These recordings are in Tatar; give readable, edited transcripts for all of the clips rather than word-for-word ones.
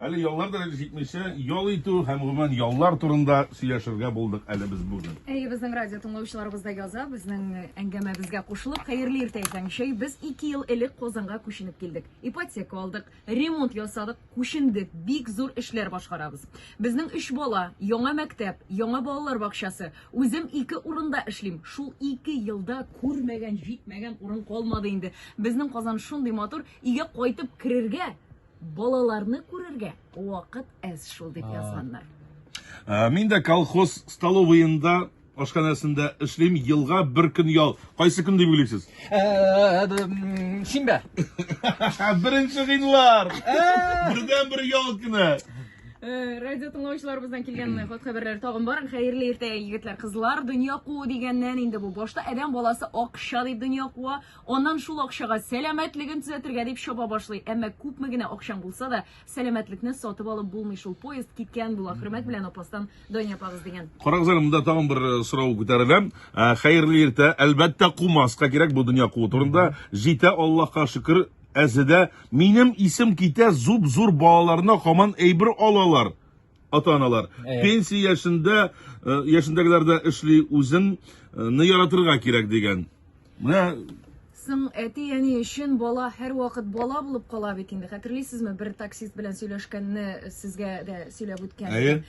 Әле яллар да җитмичә, ял итү һәм гомумән яллар турында сөйләшергә булдык әле без бүген. Безнең радио тыңлаучыларыбыз да яза, безнең әңгәмәбезгә кушылып, хәерле иртә әйтәңчәй, без 2 ел элек Казанга күченеп килдек. Ипотека алдык, ремонт ясадык, күчендек, бик зур эшләр башкарабыз. Безнең 3 бала, яңа мәктәп, яңа балалар бакчасы. Үзем 2 урында эшлим. Шул 2 елда күрмәгән, җитмәгән урын калмады инде. Безнең Казан шундый матур, өйгә кайтып керергә, балаларны күрергә вакыт әз шул дип язганнар. Мин дә колхоз столовыйында ашханәсендә эшлим, елга бер көн ял. Кайсы көн дип уйлыйсыз? Шимбә. Беренче гыйнвар. Бердән-бер ял көне. Радио тыңлаучыларыбыздан килгән хат хәбәрләр тагын бар. Хәерле иртә егетләр, кызлар, дөнья куу дигәннән инде бу. Башта адәм баласы акча дип дөнья куа, аннан шул акчага сәламәтлеген төзәтергә дип чаба башлый. Әмма күпме генә акчаң булса да, сәламәтлекне сатып алып булмый, шул поезд киткән була. Хөрмәт белән апастан дөнья пагыз дигән. Карагыз, монда тагын бер сорау күтәреләм. Хәерле иртә, әлбәттә кумаска кирәк бу дөнья куу турында. Җитә, Аллаһка шөкер. Әзедә минем исем китә, зур балаларына һаман әйбер алалар. Ата-аналар. Пенсия яшендәгеләр дә эшли, үзен яратырга кирәк дигән. Менә Соң әти-әни өчен бала һәр вакыт бала булып кала бит инде. Хәтерлисезме, бер таксист белән сөйләшкәнне сезгә дә сөйләп үткән.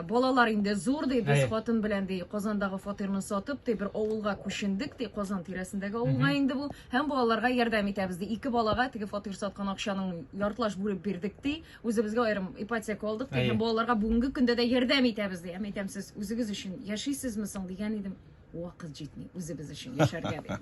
Балалар инде зур ди, без хатын белән ди, Казандагы фатирны сатып, ди, бер авылга күчендек, ди, Казан тирәсендәге авылга инде бу. Һәм балаларга ярдәм итәбез ди. 2 балага теге фатир саткан акчаның яртылаш бүреп бирдек ди. Үзебезгә аерым ипотека алдык ди. Һәм балаларга бүгенге көндә дә ярдәм итәбез ди. Һәм әйтәм, сез үзегез өчен яшисезме соң дигән идем. Вакыт җитми, үзебез өчен яшәргә ди.